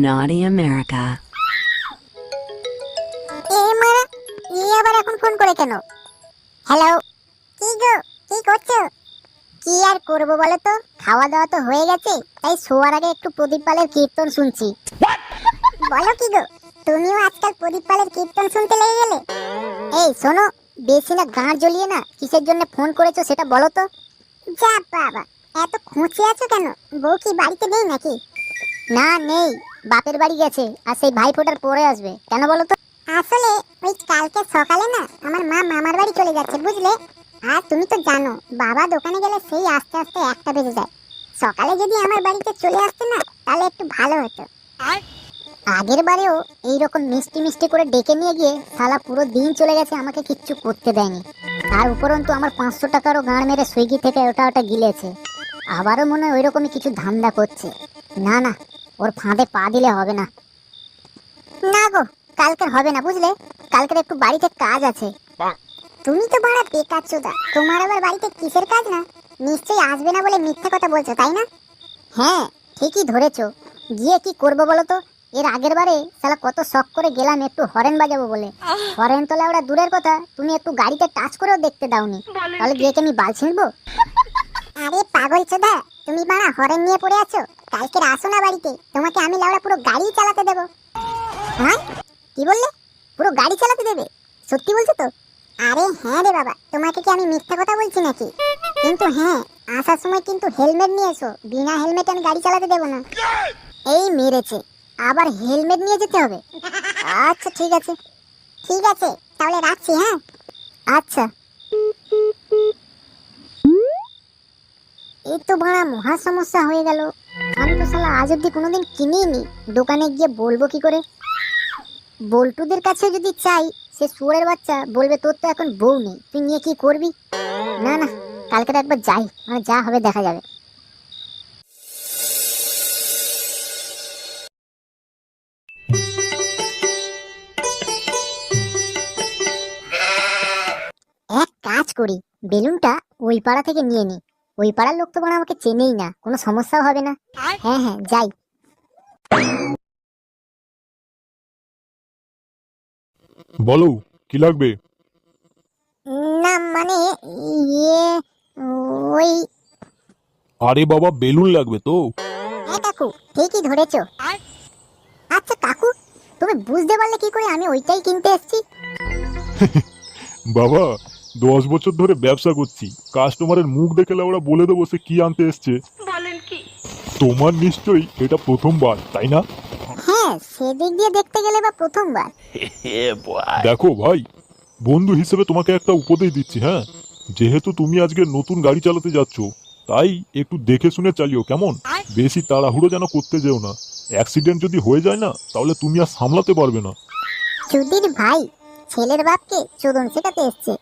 Naughty America. আবার এখন phone করে কেন? হ্যালো, কি গো, কি করছো? কি আর করবো বলো তো, খাওয়া দাওয়া তো হয়ে গেছে, তাই শোয়ার আগে একটু প্রদীপ পালের কীর্তন শুনছি। বলো কি গো, তুমিও আজকাল প্রদীপ পালের কীর্তন শুনতে লেগে গেলে? এই শোনো, বেশি না গাঁড় জ্বলিয়ে না কিসের জন্য ফোন করেছো সেটা বলো তো। যা বাবা, এত খুঁজে আছো কেন? বউ কি বাড়িতে নেই নাকি? না নেই, বাপের বাড়ি গেছে, আর সেই ভাইফোঁটার পরে আসবে। কেন বলো তো? আসলে ওই কালকে সকালে না আমার মা মামার বাড়ি চলে যাচ্ছে, বুঝলে? আর তুমি তো জানো বাবা দোকানে গেলে সেই আস্তে আস্তে 1টা বেজে যায়। সকালে যদি আমার বাড়িতে চলে আসতে না, তাহলে একটু ভালো হতো। আগের বারেও এইরকম মিষ্টি মিষ্টি করে ডেকে নিয়ে গিয়ে শালা পুরো দিন চলে গেছে, আমাকে কিচ্ছু করতে দেয়নি। তার উপরন্তু আমার 500 টাকারও গাঁড় মেরে সুইগি থেকে ওটা গিলেছে। আবারও মনে হয় ওইরকমই কিছু ধান্দা করছে। না না, ওর ফাঁদে পা দিলে হবে না। না গো, কালকের হবে না, বুঝলে? কালকের একটু বাড়িতে কাজ আছে। তুমি তো বড় বেকার চোদা, তোমার আবার বাড়িতে কিসের কাজ? না নিশ্চয়ই আসবে না বলে মিথ্যা কথা বলছো, তাই না? হ্যাঁ, ঠিকই ধরেছো। গিয়ে কি করবো বলো তো? এর আগের বারে শালা কত শখ করে গেলাম একটু হরেন বাজাবো বলে। হরেন তোলা ওরা দূরের কথা, তুমি একটু গাড়িতে টাচ করেও দেখতে দাওনি। তাহলে গিয়ে কি আমি বাল ছিঁড়বো? আরে পাগল চোদা, তুমি বাড়া হরেন নিয়ে পড়ে আছো। কালকে আসো না বাড়িতে, তোমাকে আমি লাউড়া পুরো গাড়ি চালাতে দেবো। হ্যাঁ, কি বললে? পুরো গাড়ি চালাতে দেবে? সত্যি বলছো তো? আরে হ্যাঁ রে বাবা, তোমাকে কি আমি মিথ্যা কথা বলছি নাকি? কিন্তু হ্যাঁ, আসার সময় কিন্তু হেলমেট নিয়ে এসো, বিনা হেলমেটে আমি গাড়ি চালাতে দেবো না। এই মেরেছে, আবার হেলমেট নিয়ে যেতে হবে? আচ্ছা ঠিক আছে, ঠিক আছে, তাহলে রাখছি। হ্যাঁ আচ্ছা। এই তো বড় মহা সমস্যা হয়ে গেল। আমি তো শালা আজ অব্দি কোনোদিন কিনিনি, দোকানে গিয়ে বলবো কি করে? বল্টুদের কাছে যদি চাই, সে শুয়োরের বাচ্চা বলবে তোর তো এখন বউ নেই, তুই নিয়ে কি করবি? না না, কালকে একবার যাই, মানে যা হবে দেখা যাবে। এক কাজ করি, বেলুনটা ওই পাড়া থেকে নিয়ে নি। ওই পাড়ার লোক তো মানে আমাকে চেনেই না, কোনো সমস্যাও হবে না। হ্যাঁ হ্যাঁ, যাই। বলো, কি লাগবে? না মানে ইয়ে, ওই। আরে বাবা, বেলুন লাগবে তো? হ্যাঁ কাকু, ঠিকই ধরেছো। আচ্ছা কাকু, তুমি বুঝতে পারলে কি করে আমি ওইটাই কিনতে এসেছি? বাবা, 10 বছর ধরে ব্যবসা করছি, কাস্টমারের মুখ দেখে ওরা বলে দেবো সে কি আনতে এসছে। বলেন কি? তোমার নিশ্চয়ই এটা প্রথমবার, তাই না? হ্যাঁ, সেদিক দিয়ে দেখতে গেলে বা প্রথমবার। দেখো ভাই, বন্ধু হিসেবে তোমাকে একটা উপদেশ দিচ্ছি। হ্যাঁ, যেহেতু তুমি আজকে নতুন গাড়ি চালাতে যাচ্ছ, তাই একটু দেখে শুনে চালিও, কেমন? বেশি তাড়াহুড়ো যেন করতে যেও না। অ্যাক্সিডেন্ট যদি হয়ে যায় না, তাহলে তুমি আর সামলাতে পারবে না। চুদির ভাই, ছেলের বাপকে চোদন শেখাতে এসছে।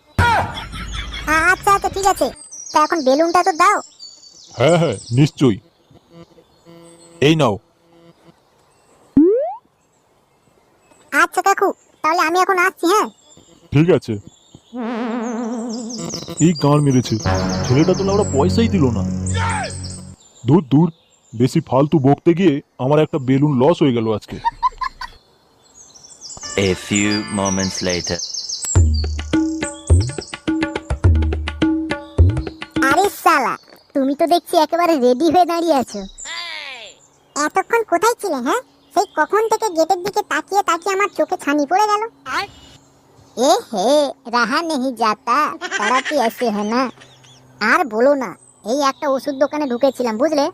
আচ্ছা আচ্ছা ঠিক আছে, তা এখন বেলুনটা তো দাও। হ্যাঁ হ্যাঁ, নিশ্চয়ই। এই নাও। আচ্ছা কাকু, তাহলে আমি এখন আসছি। হ্যাঁ ঠিক আছে। এই গাঁড় মেরেছে, ছেলেটা তো ওরা পয়সাই দিল না। দূর দূর, বেশি ফালতু বকতে গিয়ে আমার একটা বেলুন লস হয়ে গেল আজকে। A few moments later. আরে শালা, তুমি তো দেখছি একেবারে রেডি হয়ে দাঁড়িয়ে আছো। এতক্ষণ কোথায় ছিলে? হ্যাঁ, সেই কখন থেকে গেটের দিকে তাকিয়ে তাকিয়ে আমার চোখে ছানি পড়ে গেল। এ হে, রাহা নেহি যাতা, তাড়াতাড়ি এসে है না। আর বলো না, এই একটা ওষুধ দোকানে ঢুকেছিলাম, বুঝলে?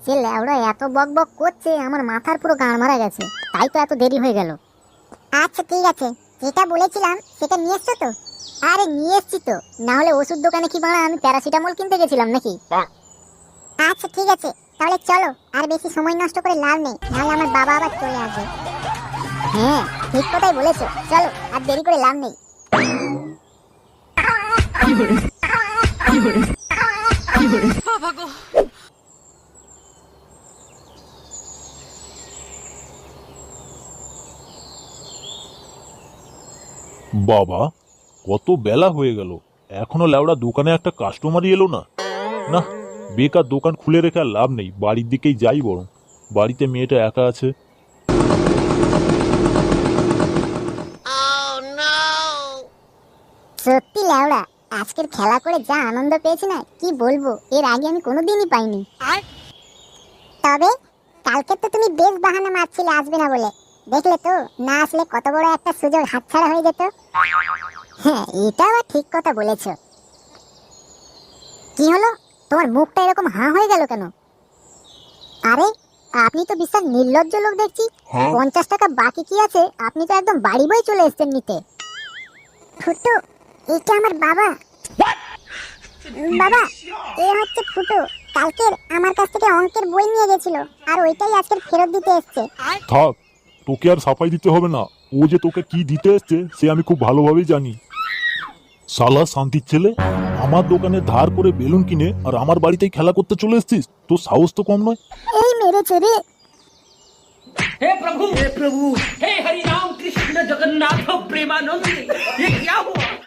সে ল্যাওড়া এত বক বক করছে, আমার মাথার পুরো গাঁড় মারা গেছে, তাই তো এত দেরি হয়ে গেল। আচ্ছা ঠিক আছে, যেটা বলেছিলাম সেটা নিয়ে এসছো তো? আরে নিয়ে এসছি তো, না হলে ওষুধ দোকানে কি বাড়া আমি প্যারাসিটামল কিনতে গেছিলাম নাকি? আচ্ছা ঠিক আছে, তাহলে চলো, আর বেশি সময় নষ্ট করে লাভ নেই, নাহলে আমার বাবা আবার চলে আসবে। হ্যাঁ, ঠিক কথাই বলেছো, চলো, আর দেরি করে লাভ নেই। বাবা, কত বেলা হয়ে গেল, এখনো ল্যাওড়া দোকানে একটা কাস্টমারই এলো না। না, বেকার দোকান খুলে রেখে আর লাভ নেই, বাড়ির দিকেই যাই বরং। বাড়িতে মেয়েটা একা আছে। সত্যি ল্যাওড়া, আজকের খেলা করে যা আনন্দ পেয়েছি না কি বলবো, এর আগে আমি কোনোদিনই পাইনি। তবে কালকে তো তুমি বেশ বাহানা মারছিলে আসবে না বলে, দেখলে তো না আসলে কত বড় একটা সুযোগ হাতছাড়া হয়ে যেত। হ্যাঁ, এটা আবার ঠিক কথা বলেছ। কি হলো, তোমার মুখটা এরকম হাঁ হয়ে গেল কেন? আরে, আপনি তো বিশাল নির্লজ্জ লোক দেখছি। 50 টাকা বাকি কি আছে, আপনি তো একদম বাড়ি বই চলে এসেছেন নিতে। ফুটু, এটা আমার বাবা। বাবা, এ হচ্ছে ফুটু। কালকের আমার কাছ থেকে অঙ্কের বই নিয়ে গেছিল, আর ওইটাই আজকে ফেরত দিতে এসেছে। থাক, তোকে আর সাফাই দিতে হবে না। ও যে তোকে কি দিতে এসছে সে আমি খুব ভালোভাবেই জানি। শালা শান্তির ছেলে, আমার দোকানে ধার করে বেলুন কিনে আর আমার বাড়িতেই খেলা করতে চলে এসেছিস? তোর সাহস তো কম নয়। এই মেরেছে রে। हे प्रभु हे हरि राम कृष्ण जगन्नाथ प्रेमानंद, ये क्या हुआ?